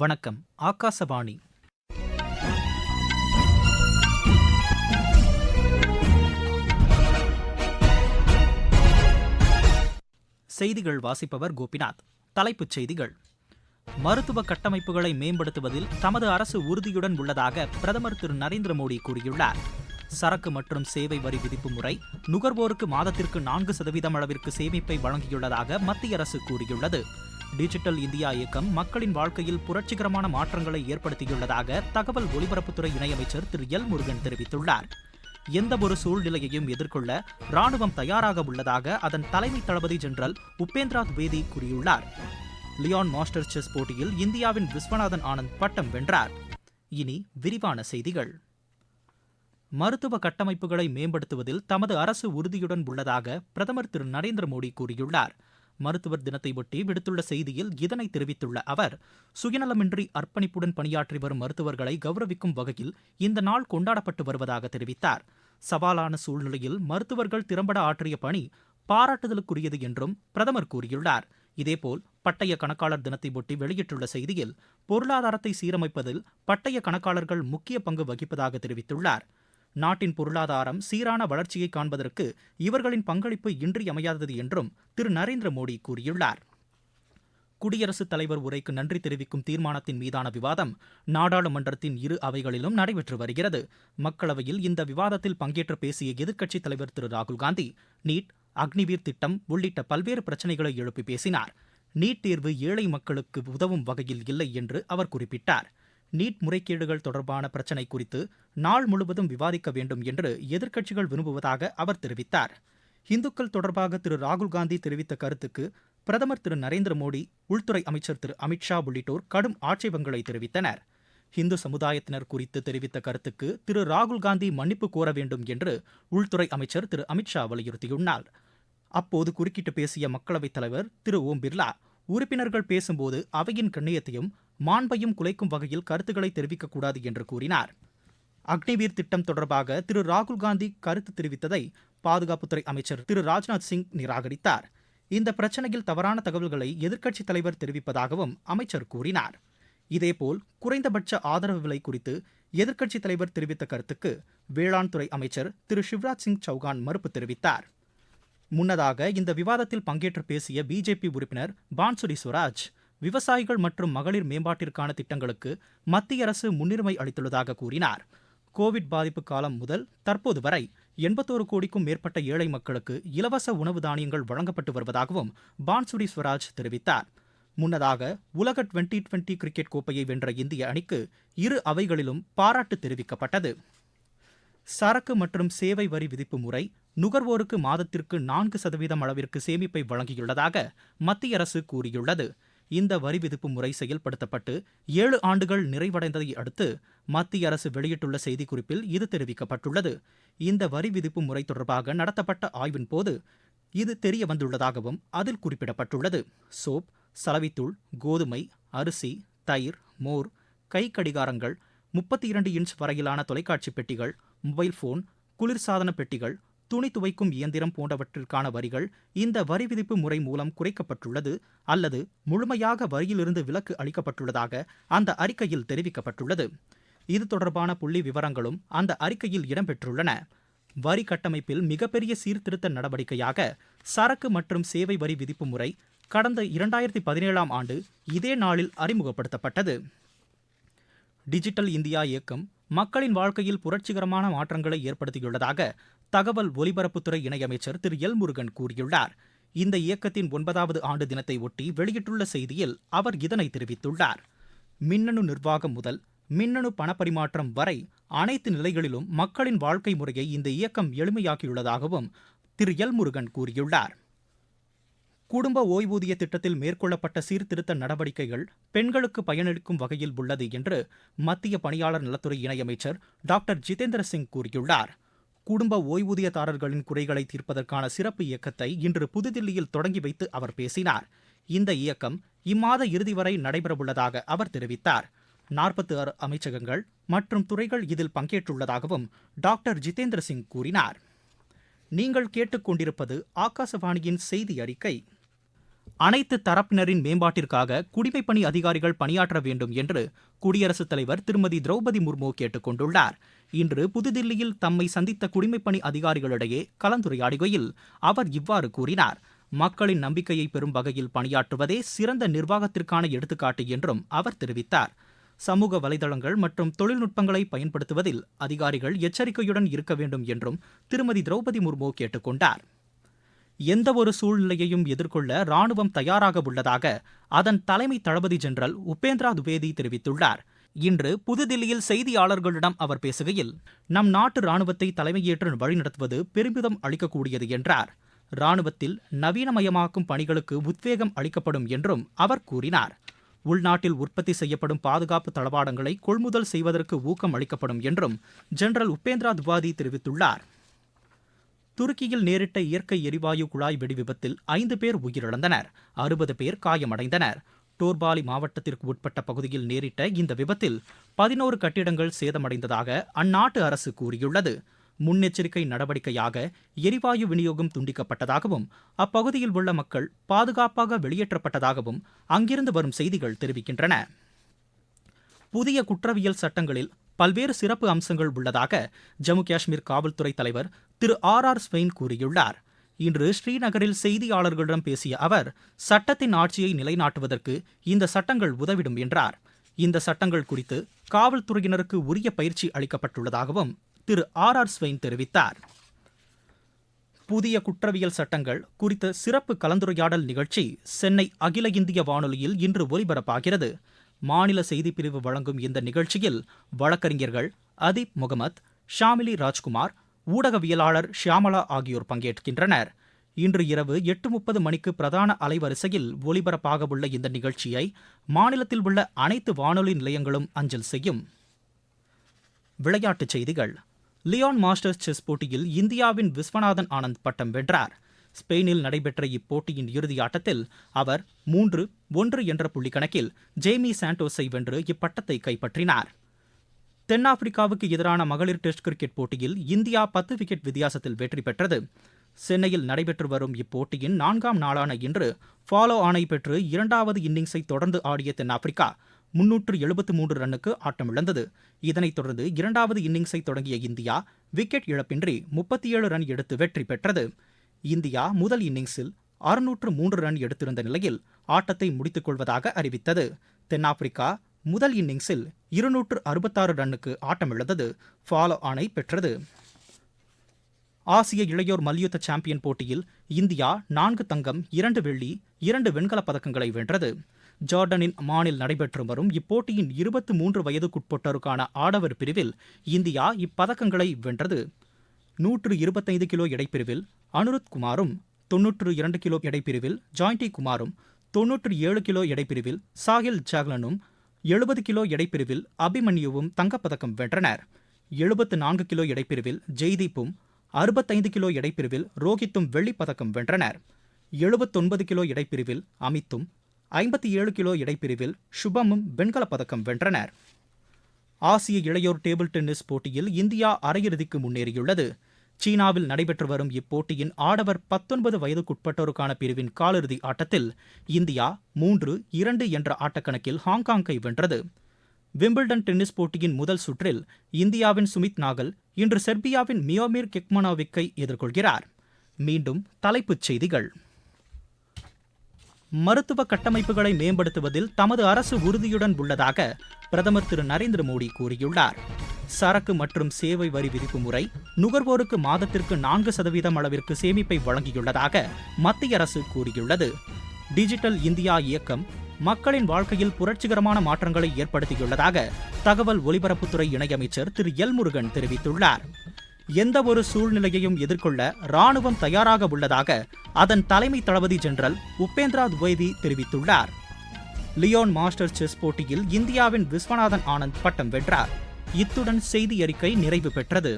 வணக்கம். ஆகாசவாணி. செய்திகள் வாசிப்பவர் கோபிநாத். தலைப்புச் செய்திகள். மருத்துவ கட்டமைப்புகளை மேம்படுத்துவதில் தமது அரசு உறுதியுடன் உள்ளதாக பிரதமர் திரு நரேந்திர மோடி கூறியுள்ளார். சரக்கு மற்றும் சேவை வரி விதிப்பு முறை நுகர்வோருக்கு மாதத்திற்கு 4% அளவிற்கு சேமிப்பை வழங்கியுள்ளதாக மத்திய அரசு கூறியுள்ளது. டிஜிட்டல் இந்தியா இயக்கம் மக்களின் வாழ்க்கையில் புரட்சிகரமான மாற்றங்களை ஏற்படுத்தியுள்ளதாக தகவல் ஒலிபரப்புத்துறை இணையமைச்சர் திரு எல் முருகன் தெரிவித்துள்ளார். எந்தவொரு சூழ்நிலையையும் எதிர்கொள்ள ராணுவம் தயாராக உள்ளதாக அதன் தலைமை தளபதி ஜெனரல் உபேந்திரா துவேதி கூறியுள்ளார். லியான் மாஸ்டர்ஸ் செஸ் போட்டியில் இந்தியாவின் விஸ்வநாதன் ஆனந்த் பட்டம் வென்றார். இனி விரிவான செய்திகள். மருத்துவ கட்டமைப்புகளை மேம்படுத்துவதில் தமது அரசு உறுதியுடன் உள்ளதாக பிரதமர் திரு நரேந்திர மோடி கூறியுள்ளார். மருத்துவர் தினத்தை ஒட்டி விடுத்துள்ள செய்தியில் இதனை தெரிவித்துள்ள அவர், சுயநலமின்றி அர்ப்பணிப்புடன் பணியாற்றி வரும் மருத்துவர்களை கௌரவிக்கும் வகையில் இந்த நாள் கொண்டாடப்பட்டு வருவதாக தெரிவித்தார். சவாலான சூழ்நிலையில் மருத்துவர்கள் திறம்பட ஆற்றிய பணி பாராட்டுதலுக்குரியது என்றும் பிரதமர் கூறியுள்ளார். இதேபோல் பட்டய கணக்காளர் தினத்தை ஒட்டி வெளியிட்டுள்ள செய்தியில், பொருளாதாரத்தை சீரமைப்பதில் பட்டய கணக்காளர்கள் முக்கிய பங்கு வகிப்பதாக தெரிவித்துள்ளார். நாட்டின் பொருளாதாரம் சீரான வளர்ச்சியை காண்பதற்கு இவர்களின் பங்களிப்பு இன்றியமையாதது என்றும் திரு நரேந்திர மோடி கூறியுள்ளார். குடியரசுத் தலைவர் உரைக்கு நன்றி தெரிவிக்கும் தீர்மானத்தின் மீதான விவாதம் நாடாளுமன்றத்தின் இரு அவைகளிலும் நடைபெற்று வருகிறது. மக்களவையில் இந்த விவாதத்தில் பங்கேற்று பேசிய எதிர்க்கட்சித் தலைவர் திரு ராகுல்காந்தி, நீட், அக்னிவீர் திட்டம் உள்ளிட்ட பல்வேறு பிரச்சினைகளை எழுப்பி பேசினார். நீட் தேர்வு ஏழை மக்களுக்கு உதவும் வகையில் இல்லை என்று அவர் குறிப்பிட்டார். நீட் முறைகேடுகள் தொடர்பான பிரச்சினை குறித்து நாள் முழுவதும் விவாதிக்க வேண்டும் என்று எதிர்க்கட்சிகள் விரும்புவதாக அவர் தெரிவித்தார். இந்துக்கள் தொடர்பாக திரு ராகுல்காந்தி தெரிவித்த கருத்துக்கு பிரதமர் திரு நரேந்திர மோடி, உள்துறை அமைச்சர் திரு அமித்ஷா உள்ளிட்டோர் கடும் ஆட்சேபங்களை தெரிவித்தனர். இந்து சமுதாயத்தினர் குறித்து தெரிவித்த கருத்துக்கு திரு ராகுல்காந்தி மன்னிப்பு கோர வேண்டும் என்று உள்துறை அமைச்சர் திரு அமித்ஷா வலியுறுத்தியுள்ளார். அப்போது குறுக்கிட்டு பேசிய மக்களவைத் தலைவர் திரு ஓம் பிர்லா, உறுப்பினர்கள் பேசும்போது அவையின் கண்ணியத்தையும் மாண்பையும் குலைக்கும் வகையில் கருத்துக்களை தெரிவிக்கக்கூடாது என்று கூறினார். அக்னிவீர் திட்டம் தொடர்பாக திரு ராகுல்காந்தி கருத்து தெரிவித்ததை பாதுகாப்புத்துறை அமைச்சர் திரு ராஜ்நாத் சிங் நிராகரித்தார். இந்த பிரச்சனையில் தவறான தகவல்களை எதிர்க்கட்சித் தலைவர் தெரிவிப்பதாகவும் அமைச்சர் கூறினார். இதேபோல் குறைந்தபட்ச ஆதரவு விலை குறித்து எதிர்க்கட்சித் தலைவர் தெரிவித்த கருத்துக்கு வேளாண் துறை அமைச்சர் திரு சிவராஜ் சிங் சௌகான் மறுப்பு தெரிவித்தார். முன்னதாக இந்த விவாதத்தில் பங்கேற்று பேசிய பிஜேபி உறுப்பினர் பான்சுரி ஸ்வராஜ், விவசாயிகள் மற்றும் மகளிர் மேம்பாட்டிற்கான திட்டங்களுக்கு மத்திய அரசு முன்னுரிமை அளித்துள்ளதாக கூறினார். கோவிட் பாதிப்பு காலம் முதல் தற்போது வரை 81 கோடிக்கும் மேற்பட்ட ஏழை மக்களுக்கு இலவச உணவு தானியங்கள் வழங்கப்பட்டு வருவதாகவும் பான்சுரி ஸ்வராஜ் தெரிவித்தார். முன்னதாக உலக டுவெண்டி கிரிக்கெட் கோப்பையை வென்ற இந்திய அணிக்கு இரு அவைகளிலும் பாராட்டு தெரிவிக்கப்பட்டது. சரக்கு மற்றும் சேவை வரி விதிப்பு முறை நுகர்வோருக்கு மாதத்திற்கு 4% அளவிற்கு சேமிப்பை வழங்கியுள்ளதாக மத்திய அரசு கூறியுள்ளது. இந்த வரி விதிப்பு முறை செயல்படுத்தப்பட்டு 7 ஆண்டுகள் நிறைவடைந்ததை அடுத்து மத்திய அரசு வெளியிட்டுள்ள செய்திக்குறிப்பில் இது தெரிவிக்கப்பட்டுள்ளது. இந்த வரி விதிப்பு முறை தொடர்பாக நடத்தப்பட்ட ஆய்வின் போது இது தெரிய வந்துள்ளதாகவும் அதில் குறிப்பிடப்பட்டுள்ளது. சோப், சலவைத்தூள், கோதுமை, அரிசி, தயிர், மோர், கை கடிகாரங்கள், 32 இன்ச் வரையிலான தொலைக்காட்சி பெட்டிகள், மொபைல் போன், குளிர்சாதன பெட்டிகள், துணி துவைக்கும் இயந்திரம் போன்றவற்றிற்கான வரிகள் இந்த வரி விதிப்பு முறை மூலம் குறைக்கப்பட்டுள்ளது அல்லது முழுமையாக வரியிலிருந்து விலக்கு அளிக்கப்பட்டுள்ளதாக அந்த அறிக்கையில் தெரிவிக்கப்பட்டுள்ளது. இது தொடர்பான புள்ளி விவரங்களும் அந்த அறிக்கையில் இடம்பெற்றுள்ளன. வரி கட்டமைப்பில் மிகப்பெரிய சீர்திருத்த நடவடிக்கையாக சரக்கு மற்றும் சேவை வரி விதிப்பு முறை கடந்த 2017ஆம் ஆண்டு இதே நாளில் அறிமுகப்படுத்தப்பட்டது. டிஜிட்டல் இந்தியா இயக்கம் மக்களின் வாழ்க்கையில் புரட்சிகரமான மாற்றங்களை ஏற்படுத்தியுள்ளதாக தகவல் ஒலிபரப்புத்துறை இணையமைச்சர் திரு எல் முருகன் கூறியுள்ளார். இந்த இயக்கத்தின் 9வது ஆண்டு தினத்தை ஒட்டி வெளியிட்டுள்ள செய்தியில் அவர் இதனை தெரிவித்துள்ளார். மின்னணு நிர்வாகம் முதல் மின்னணு பணப்பரிமாற்றம் வரை அனைத்து நிலைகளிலும் மக்களின் வாழ்க்கை முறையை இந்த இயக்கம் எளிமையாக்கியுள்ளதாகவும் திரு எல் முருகன் கூறியுள்ளார். குடும்ப ஓய்வூதிய திட்டத்தில் மேற்கொள்ளப்பட்ட சீர்திருத்த நடவடிக்கைகள் பெண்களுக்கு பயனளிக்கும் வகையில் உள்ளது என்று மத்திய பணியாளர் நலத்துறை இணையமைச்சர் டாக்டர் ஜிதேந்திர சிங் கூறியுள்ளார். குடும்ப ஓய்வூதியதாரர்களின் குறைகளை தீர்ப்பதற்கான சிறப்பு இயக்கத்தை இன்று புதுதில்லியில் தொடங்கி வைத்து அவர் பேசினார். இந்த இயக்கம் இம்மாத இறுதி வரை நடைபெறவுள்ளதாக அவர் தெரிவித்தார். 46 அமைச்சகங்கள் மற்றும் துறைகள் இதில் பங்கேற்றுள்ளதாகவும் டாக்டர் ஜிதேந்திர சிங் கூறினார். நீங்கள் கேட்டுக்கொண்டிருப்பது ஆகாசவாணியின் செய்தி அறிக்கை. அனைத்து தரப்பினரின் மேம்பாட்டிற்காக குடிமைப்பணி அதிகாரிகள் பணியாற்ற வேண்டும் என்று குடியரசுத் தலைவர் திருமதி திரௌபதி முர்மு கேட்டுக் கொண்டுள்ளார். இன்று புதுதில்லியில் தம்மை சந்தித்த குடிமைப்பணி அதிகாரிகளிடையே கலந்துரையாடுகையில் அவர் இவ்வாறு கூறினார். மக்களின் நம்பிக்கையை பெறும் வகையில் பணியாற்றுவதே சிறந்த நிர்வாகத்திற்கான எடுத்துக்காட்டு என்றும் அவர் தெரிவித்தார். சமூக வலைதளங்கள் மற்றும் தொழில்நுட்பங்களை பயன்படுத்துவதில் அதிகாரிகள் எச்சரிக்கையுடன் இருக்க வேண்டும் என்றும் திருமதி திரௌபதி முர்மு கேட்டுக் கொண்டார். எந்தவொரு சூழ்நிலையையும் எதிர்கொள்ள ராணுவம் தயாராக உள்ளதாக அதன் தலைமை தளபதி ஜெனரல் உபேந்திரா துவேதி தெரிவித்துள்ளார். இன்று புதுதில்லியில் செய்தியாளர்களிடம் அவர் பேசுகையில், நம் நாட்டு ராணுவத்தை தலைமையேற்று வழிநடத்துவது பெருமிதம் அளிக்கக்கூடியது என்றார். ராணுவத்தில் நவீனமயமாக்கும் பணிகளுக்கு உத்வேகம் அளிக்கப்படும் என்றும் அவர் கூறினார். உள்நாட்டில் உற்பத்தி செய்யப்படும் பாதுகாப்பு தளவாடங்களை கொள்முதல் செய்வதற்கு ஊக்கம் அளிக்கப்படும் என்றும் ஜெனரல் உபேந்திரா துவாதி தெரிவித்துள்ளார். துருக்கியில் நேரிட்ட இயற்கை எரிவாயு குழாய் வெடிவிபத்தில் 5 பேர் உயிரிழந்தனர், 60 பேர் காயமடைந்தனர். டோர்பாலி மாவட்டத்திற்கு உட்பட்ட பகுதியில் நேரிட்ட இந்த விபத்தில் 11 கட்டிடங்கள் சேதமடைந்ததாக அந்நாட்டு அரசு கூறியுள்ளது. முன்னெச்சரிக்கை நடவடிக்கையாக எரிவாயு விநியோகம் துண்டிக்கப்பட்டதாகவும் அப்பகுதியில் உள்ள மக்கள் பாதுகாப்பாக வெளியேற்றப்பட்டதாகவும் அங்கிருந்து வரும் செய்திகள் தெரிவிக்கின்றன. புதிய குற்றவியல் சட்டங்களில் பல்வேறு சிறப்பு அம்சங்கள் உள்ளதாக ஜம்மு காஷ்மீர் காவல்துறை தலைவர் திரு R.R. ஸ்வெயின் கூறியுள்ளார். இன்று ஸ்ரீநகரில் செய்தியாளர்களிடம் பேசிய அவர், சட்டத்தின் ஆட்சியை நிலைநாட்டுவதற்கு இந்த சட்டங்கள் உதவிடும் என்றார். இந்த சட்டங்கள் குறித்து காவல்துறையினருக்கு உரிய பயிற்சி அளிக்கப்பட்டுள்ளதாகவும் திரு R.R. ஸ்வெயின் தெரிவித்தார். புதிய குற்றவியல் சட்டங்கள் குறித்த சிறப்பு கலந்துரையாடல் நிகழ்ச்சி சென்னை அகில இந்திய வானொலியில் இன்று ஒலிபரப்பாகிறது. மாநில செய்திப்பிரிவு வழங்கும் இந்த நிகழ்ச்சியில் வழக்கறிஞர்கள் அதீப் முகமது, ஷாமிலி ராஜ்குமார், ஊடகவியலாளர் ஷியாமலா ஆகியோர் பங்கேற்கின்றனர். இன்று இரவு 8:30 மணிக்கு பிரதான அலைவரிசையில் ஒலிபரப்பாக உள்ள இந்த நிகழ்ச்சியை மாநிலத்தில் உள்ள அனைத்து வானொலி நிலையங்களும் அஞ்சல் செய்யும். விளையாட்டுச் செய்திகள். லியோன் மாஸ்டர்ஸ் செஸ் போட்டியில் இந்தியாவின் விஸ்வநாதன் ஆனந்த் பட்டம் வென்றார். ஸ்பெயினில் நடைபெற்ற இப்போட்டியின் இறுதி ஆட்டத்தில் அவர் 3-1 என்ற புள்ளி கணக்கில் ஜேமி சாண்டோஸை வென்று இப்பட்டத்தை கைப்பற்றினார். தென்னாப்பிரிக்காவுக்கு எதிரான மகளிர் டெஸ்ட் கிரிக்கெட் போட்டியில் இந்தியா 10 விக்கெட் வித்தியாசத்தில் வெற்றி பெற்றது. சென்னையில் நடைபெற்று வரும் இப்போட்டியின் 4ஆம் நாளான இன்று ஃபாலோ ஆனை பெற்று 2வது இன்னிங்ஸை தொடர்ந்து ஆடிய தென்னாப்பிரிக்கா 373 ரன்னுக்கு ஆட்டமிழந்தது. இதனைத் தொடர்ந்து 2வது இன்னிங்ஸை தொடங்கிய இந்தியா விக்கெட் இழப்பின்றி 37 ரன் எடுத்து வெற்றி பெற்றது. இந்தியா முதல் இன்னிங்ஸில் 603 ரன் எடுத்திருந்த நிலையில் ஆட்டத்தை முடித்துக் கொள்வதாக அறிவித்தது. தென்னாப்பிரிக்கா முதல் இன்னிங்ஸில் 266 ரன்னுக்கு ஆட்டமிழந்தது. ஃபாலோ ஆனை பெற்றது. ஆசிய இளையோர் மல்யுத்த சாம்பியன் போட்டியில் இந்தியா 4 தங்கம், 2 வெள்ளி, 2 வெண்கலப் பதக்கங்களை வென்றது. ஜார்டனின் அம்மானில் நடைபெற்று வரும் இப்போட்டியின் 23 வயதுக்குட்பட்டோருக்கான ஆடவர் பிரிவில் இந்தியா இப்பதக்கங்களை வென்றது. 125 கிலோ எடைப்பிரிவில் அனுருத் குமாரும், 92 கிலோ எடைப்பிரிவில் ஜாயிண்டி குமாரும், 97 கிலோ எடைப்பிரிவில் சாஹில் ஜாக்லனும், 70 கிலோ எடைப்பிரிவில் அபிமன்யுவும் தங்கப்பதக்கம் வென்றனர். 74 கிலோ எடைப்பிரிவில் ஜெய்தீப்பும், 65 கிலோ எடைப்பிரிவில் ரோஹித்தும் வெள்ளிப்பதக்கம் வென்றனர். 79 கிலோ எடைப்பிரிவில் அமித்தும், 57 கிலோ எடைப்பிரிவில் சுபமும் வெண்கலப் பதக்கம் வென்றனர். ஆசிய இளையோர் டேபிள் டென்னிஸ் போட்டியில் இந்தியா அரையிறுதிக்கு முன்னேறியுள்ளது. சீனாவில் நடைபெற்று வரும் இப்போட்டியின் ஆடவர் 19 வயதுக்குட்பட்டோருக்கான பிரிவின் காலிறுதி ஆட்டத்தில் இந்தியா 3-2 என்ற ஆட்டக்கணக்கில் ஹாங்காங்கை வென்றது. விம்பிள்டன் டென்னிஸ் போட்டியின் முதல் சுற்றில் இந்தியாவின் சுமித் நாகல் இன்று செர்பியாவின் மியோமிர் கெக்மனோவிக்கை எதிர்கொள்கிறார். மீண்டும் தலைப்புச் செய்திகள். மருத்துவ கட்டமைப்புகளை மேம்படுத்துவதில் தமது அரசு உறுதியுடன் உள்ளதாக பிரதமர் திரு நரேந்திர மோடி கூறியுள்ளார். சரக்கு மற்றும் சேவை வரி விதிப்பு முறை நுகர்வோருக்கு மாதத்திற்கு 4% அளவிற்கு சேமிப்பை வழங்கியுள்ளதாக மத்திய அரசு கூறியுள்ளது. டிஜிட்டல் இந்தியா இயக்கம் மக்களின் வாழ்க்கையில் புரட்சிகரமான மாற்றங்களை ஏற்படுத்தியுள்ளதாக தகவல் ஒலிபரப்புத்துறை இணையமைச்சர் திரு எல் முருகன் தெரிவித்துள்ளார். எந்தவொரு சூழ்நிலையையும் எதிர்கொள்ள ராணுவம் தயாராக உள்ளதாக அதன் தலைமை தளபதி ஜெனரல் உபேந்திரா துவேதி தெரிவித்துள்ளார். லியோன் மாஸ்டர்ஸ் செஸ் போட்டியில் இந்தியாவின் விஸ்வநாதன் ஆனந்த் பட்டம் வென்றார். இத்துடன் செய்தி அறிக்கை நிறைவு பெற்றது.